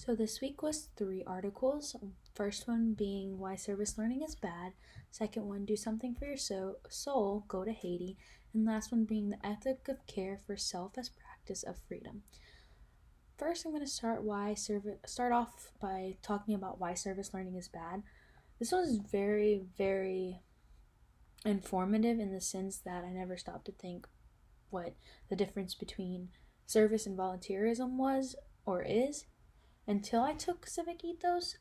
So this week was three articles. First one being why service learning is bad. Second one, do something for your soul, go to Haiti. And last one being the ethic of care for self as practice of freedom. First, I'm going to start off by talking about why service learning is bad. This was very, very informative in the sense that I never stopped to think what the difference between service and volunteerism was or is until I took Civic Ethos.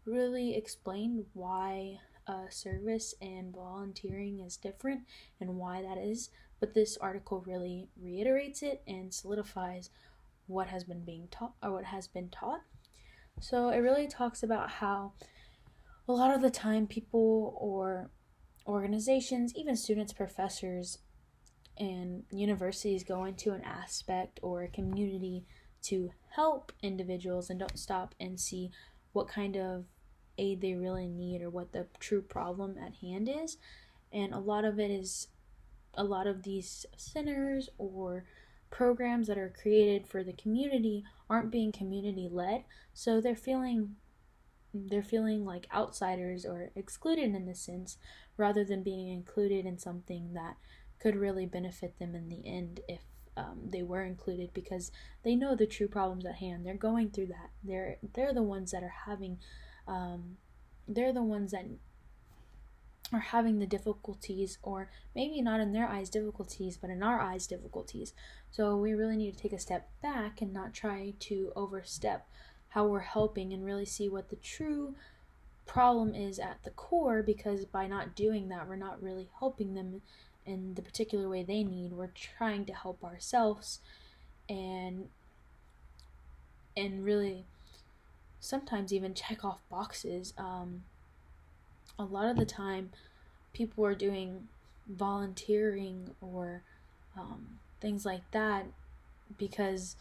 Really explained why service and volunteering is different and why that is. But this article really reiterates it and solidifies what has been being taught or what has been taught. So it really talks about how a lot of the time people or organizations, even students, professors, and universities go into an aspect or a community to help individuals and don't stop and see what kind of aid they really need or what the true problem at hand is. And a lot of these centers or programs that are created for the community aren't being community led, so they're feeling like outsiders or excluded in a sense rather than being included in something that could really benefit them in the end if they were included, because they know the true problems at hand. They're going through that. They're the ones that are having they're the ones that are having the difficulties, or maybe not in their eyes difficulties, but in our eyes difficulties. So we really need to take a step back and not try to overstep how we're helping and really see what the true problem is at the core, because by not doing that, we're not really helping them in the particular way they need. We're trying to help ourselves and really sometimes even check off boxes. A lot of the time people are doing volunteering or things like that because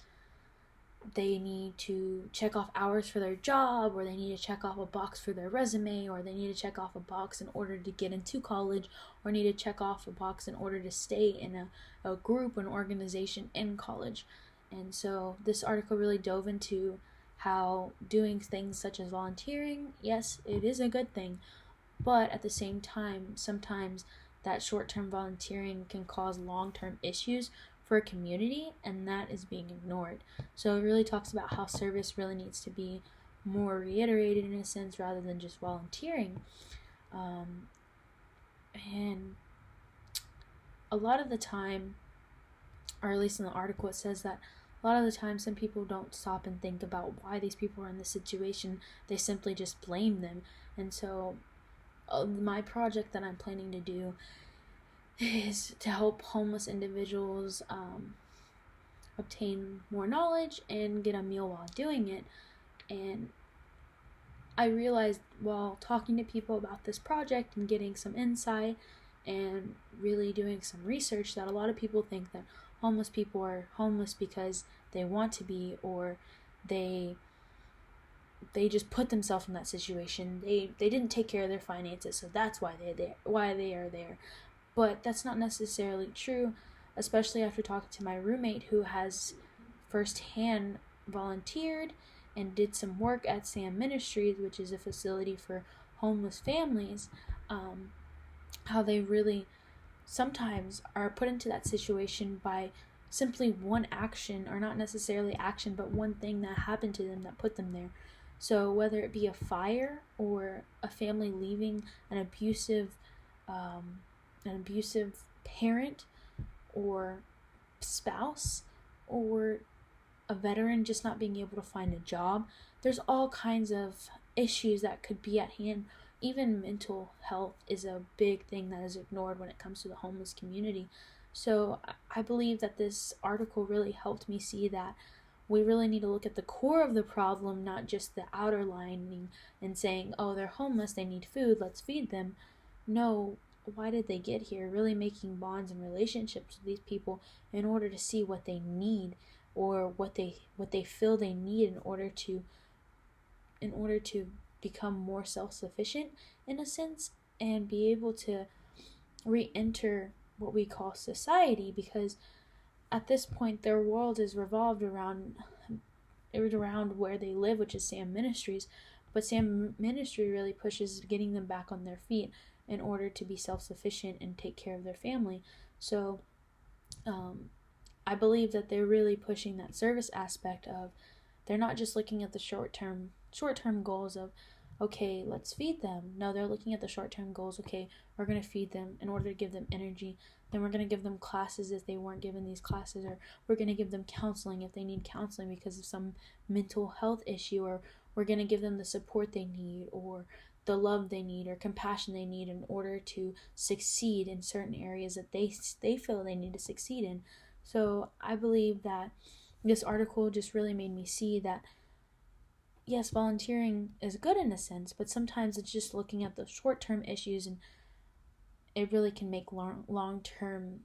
they need to check off hours for their job, or they need to check off a box for their resume, or they need to check off a box in order to get into college, or need to check off a box in order to stay in a group, an organization in college. And so this article really dove into how doing things such as volunteering, yes, it is a good thing, but at the same time, sometimes that short-term volunteering can cause long-term issues for a community, and that is being ignored. So it really talks about how service really needs to be more reiterated in a sense rather than just volunteering. And a lot of the time, or at least in the article, it says that a lot of the time some people don't stop and think about why these people are in this situation. They simply just blame them. And so my project that I'm planning to do is to help homeless individuals obtain more knowledge and get a meal while doing it. And I realized while talking to people about this project and getting some insight and really doing some research that a lot of people think that homeless people are homeless because they want to be, or they just put themselves in that situation. They didn't take care of their finances, so that's why they are there. But that's not necessarily true, especially after talking to my roommate who has firsthand volunteered and did some work at SAM Ministries, which is a facility for homeless families. How they really sometimes are put into that situation by simply one action, or not necessarily action, but one thing that happened to them that put them there. So whether it be a fire, or a family leaving an abusive parent or spouse, or a veteran just not being able to find a job, there's all kinds of issues that could be at hand. Even mental health is a big thing that is ignored when it comes to the homeless community. So I believe that this article really helped me see that we really need to look at the core of the problem, not just the outer lining and saying, oh, they're homeless, they need food, let's feed them. No, why did they get here? Really making bonds and relationships with these people in order to see what they need, or what they feel they need in order to become more self-sufficient in a sense, and be able to re-enter what we call society, because at this point their world is revolved around around where they live, which is Sam Ministries. But Sam Ministry really pushes getting them back on their feet in order to be self-sufficient and take care of their family. So I believe that they're really pushing that service aspect of, they're not just looking at the short-term goals of, okay, let's feed them. No, they're looking at the short-term goals. Okay, we're going to feed them in order to give them energy. Then we're going to give them classes if they weren't given these classes, or we're going to give them counseling if they need counseling because of some mental health issue, or we're going to give them the support they need, or the love they need, or compassion they need in order to succeed in certain areas that they feel they need to succeed in. So I believe that this article just really made me see that, yes, volunteering is good in a sense, but sometimes it's just looking at the short-term issues, and it really can make long-term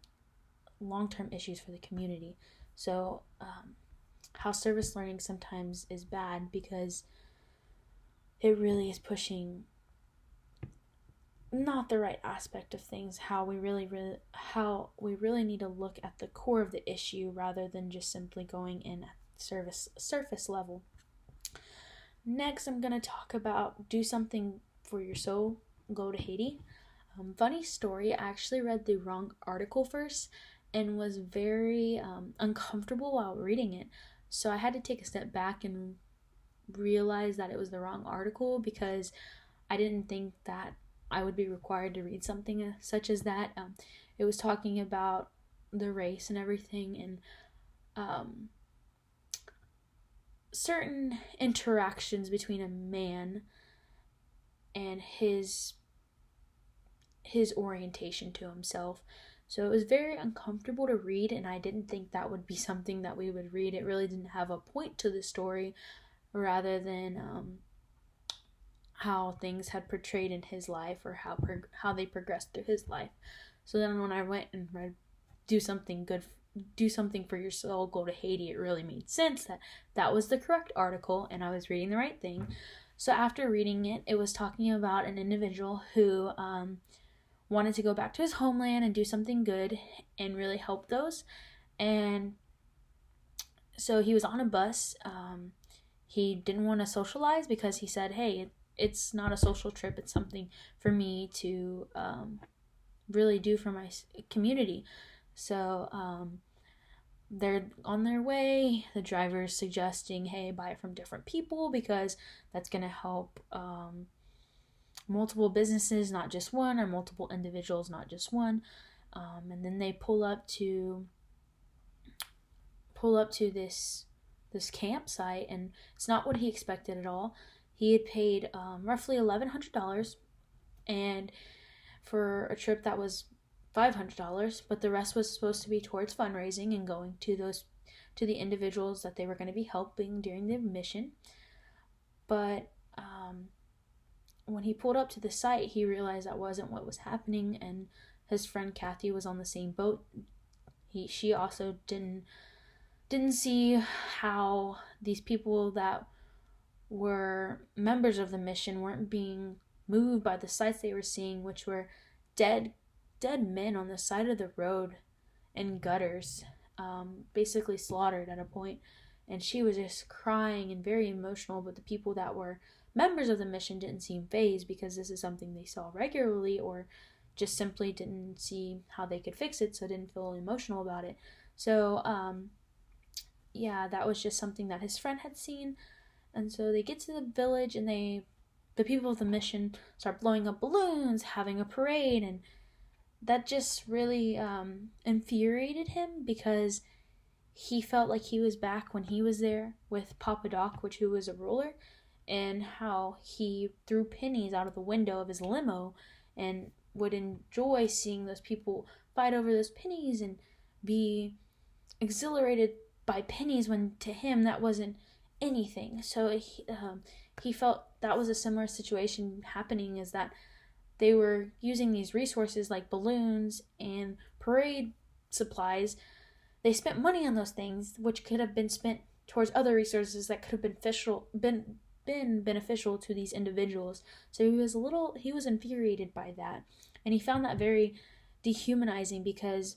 issues for the community. So how service learning sometimes is bad because it really is pushing not the right aspect of things, how we really need to look at the core of the issue rather than just simply going in at surface level. Next, I'm going to talk about do something for your soul, go to Haiti. Funny story, I actually read the wrong article first and was very uncomfortable while reading it. So I had to take a step back and realize that it was the wrong article, because I didn't think that I would be required to read something such as that. It was talking about the race and everything, and certain interactions between a man and his orientation to himself. So it was very uncomfortable to read, and I didn't think that would be something that we would read. It really didn't have a point to the story, rather than how things had portrayed in his life, or how they progressed through his life. So then when I went and read do something for your soul, go to Haiti, it really made sense that was the correct article and I was reading the right thing. So after reading it, it was talking about an individual who wanted to go back to his homeland and do something good and really help those. And so he was on a bus. He didn't want to socialize because he said, hey, it's not a social trip. It's something for me to really do for my community. So they're on their way. The driver's suggesting, hey, buy it from different people because that's going to help multiple businesses, not just one, or multiple individuals, not just one. And then they pull up to this campsite, and it's not what he expected at all. He had paid roughly $1,100 and for a trip that was $500, but the rest was supposed to be towards fundraising and going to the individuals that they were going to be helping during the mission. But when he pulled up to the site, he realized that wasn't what was happening, and his friend Kathy was on the same boat. She also didn't see how these people that were members of the mission weren't being moved by the sights they were seeing, which were dead men on the side of the road in gutters, basically slaughtered at a point. And she was just crying and very emotional, but the people that were members of the mission didn't seem fazed because this is something they saw regularly, or just simply didn't see how they could fix it, so didn't feel emotional about it. So yeah, that was just something that his friend had seen. And so they get to the village, and the people of the mission start blowing up balloons, having a parade, and that just really infuriated him, because he felt like he was back when he was there with Papa Doc, who was a ruler, and how he threw pennies out of the window of his limo and would enjoy seeing those people fight over those pennies and be exhilarated by pennies, when to him that wasn't anything. So he felt that was a similar situation happening, is that they were using these resources like balloons and parade supplies. They spent money on those things, which could have been spent towards other resources that could have been beneficial to these individuals. So he was infuriated by that, and he found that very dehumanizing, because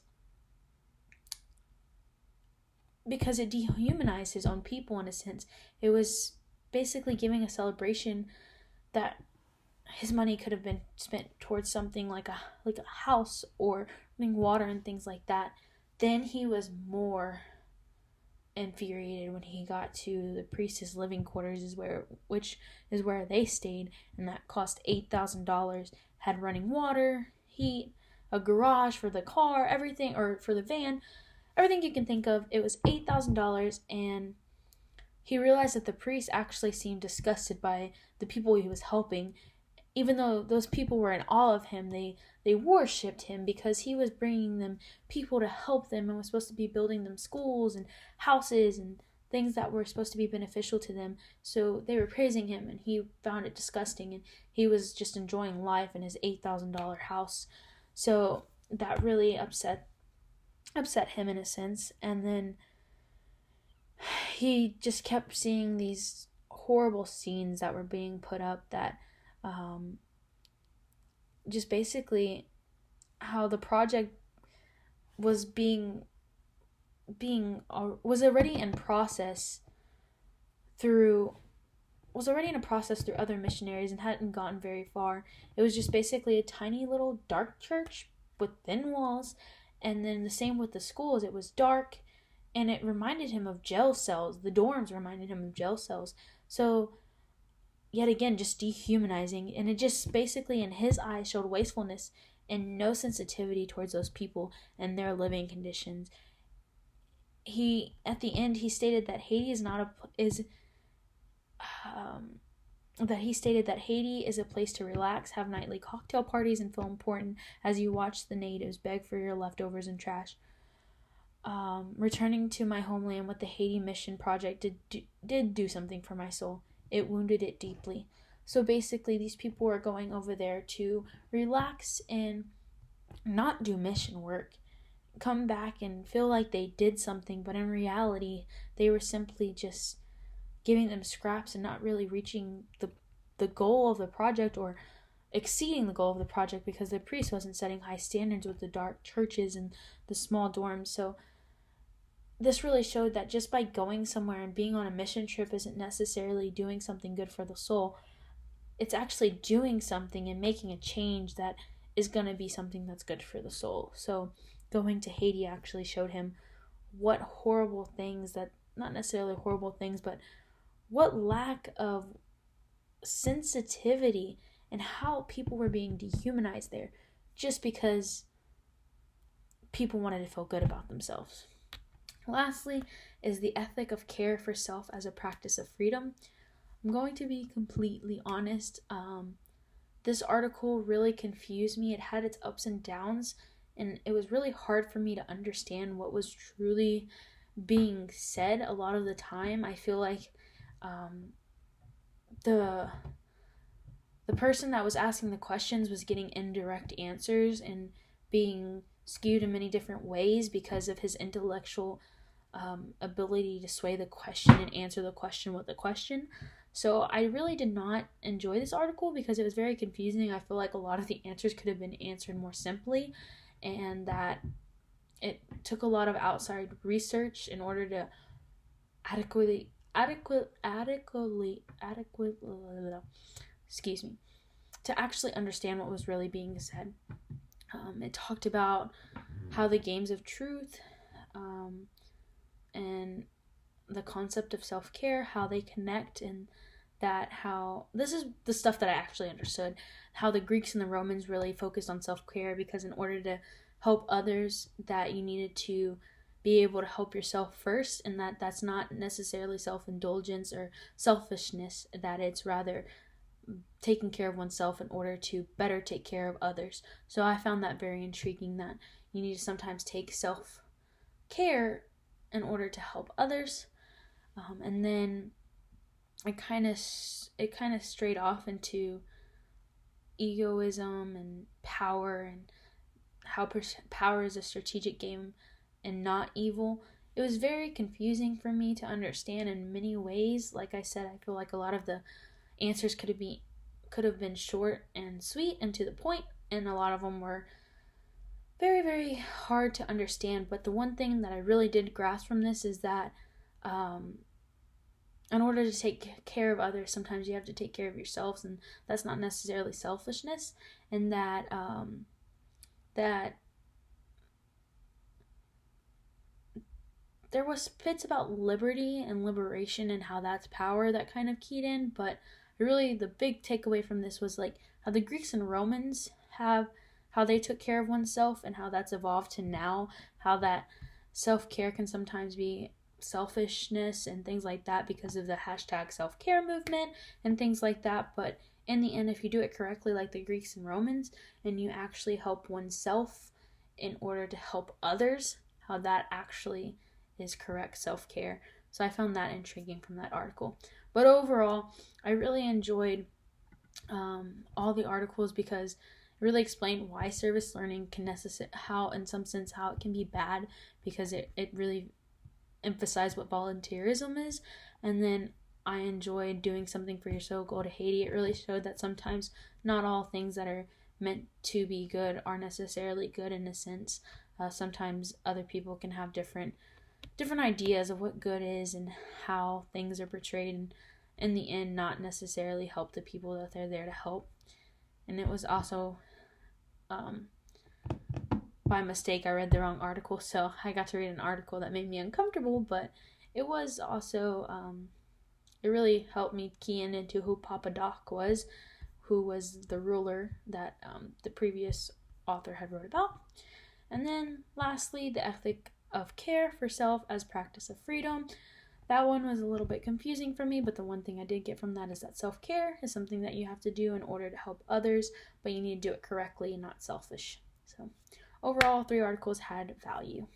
because it dehumanized his own people in a sense. It was basically giving a celebration that his money could have been spent towards something like a house or running water and things like that. Then he was more infuriated when he got to the priest's living quarters, which is where they stayed, and that cost $8,000. Had running water, heat, a garage for the car, everything, or for the van, everything you can think of. It was $8,000, and he realized that the priest actually seemed disgusted by the people he was helping. Even though those people were in awe of him, they worshipped him because he was bringing them people to help them and was supposed to be building them schools and houses and things that were supposed to be beneficial to them. So they were praising him, and he found it disgusting, and he was just enjoying life in his $8,000 house. So that really upset him in a sense. And then he just kept seeing these horrible scenes that were being put up that just basically how the project was was already in a process through other missionaries and hadn't gotten very far. It was just basically a tiny little dark church with thin walls, and then the same with the schools. It was dark, and it reminded him of jail cells. The dorms reminded him of jail cells. So yet again, just dehumanizing, and it just basically in his eyes showed wastefulness and no sensitivity towards those people and their living conditions. At the end, he stated that Haiti is a place to relax, have nightly cocktail parties, and feel important as you watch the natives beg for your leftovers and trash. Returning to my homeland with the Haiti Mission Project did do something for my soul. It wounded it deeply. So basically, these people were going over there to relax and not do mission work, come back and feel like they did something, but in reality, they were simply just giving them scraps and not really reaching the goal of the project or exceeding the goal of the project, because the priest wasn't setting high standards with the dark churches and the small dorms. So this really showed that just by going somewhere and being on a mission trip isn't necessarily doing something good for the soul. It's actually doing something and making a change that is going to be something that's good for the soul. So going to Haiti actually showed him what horrible things that, not necessarily horrible things, but what lack of sensitivity and how people were being dehumanized there just because people wanted to feel good about themselves. Lastly is the ethic of care for self as a practice of freedom. I'm going to be completely honest. This article really confused me. It had its ups and downs, and it was really hard for me to understand what was truly being said a lot of the time. I feel like the person that was asking the questions was getting indirect answers and being skewed in many different ways because of his intellectual ability to sway the question and answer the question with the question. So I really did not enjoy this article because it was very confusing. I feel like a lot of the answers could have been answered more simply, and that it took a lot of outside research in order to adequately to actually understand what was really being said. It talked about how the games of truth and the concept of self-care, how they connect, and that how this is the stuff that I actually understood, how the Greeks and the Romans really focused on self-care, because in order to help others, that you needed to be able to help yourself first, and that's not necessarily self-indulgence or selfishness, that it's rather taking care of oneself in order to better take care of others. So I found that very intriguing, that you need to sometimes take self-care in order to help others. And then it kind of strayed off into egoism and power, and how power is a strategic game and not evil. It was very confusing for me to understand in many ways. Like I said, I feel like a lot of the answers could have been short and sweet and to the point, and a lot of them were very, very hard to understand. But the one thing that I really did grasp from this is that in order to take care of others, sometimes you have to take care of yourselves, and that's not necessarily selfishness. And that there was bits about liberty and liberation and how that's power that kind of keyed in, but really the big takeaway from this was like how the Greeks and Romans have how they took care of oneself and how that's evolved to now, how that self-care can sometimes be selfishness and things like that because of the hashtag self-care movement and things like that. But in the end, if you do it correctly like the Greeks and Romans and you actually help oneself in order to help others, how that actually is correct self-care. So I found that intriguing from that article. But overall, I really enjoyed all the articles because it really explained why service learning can how in some sense how it can be bad, because it really emphasized what volunteerism is. And then I enjoyed doing something for your soul, go to Haiti. It really showed that sometimes not all things that are meant to be good are necessarily good in a sense. Sometimes other people can have different ideas of what good is and how things are portrayed, and in the end not necessarily help the people that they're there to help. And it was also by mistake I read the wrong article, so I got to read an article that made me uncomfortable, but it was also it really helped me key into who Papa Doc was, who was the ruler that the previous author had wrote about. And then lastly, the ethic of care for self as practice of freedom. That one was a little bit confusing for me, but the one thing I did get from that is that self-care is something that you have to do in order to help others, but you need to do it correctly and not selfish. So overall, 3 articles had value.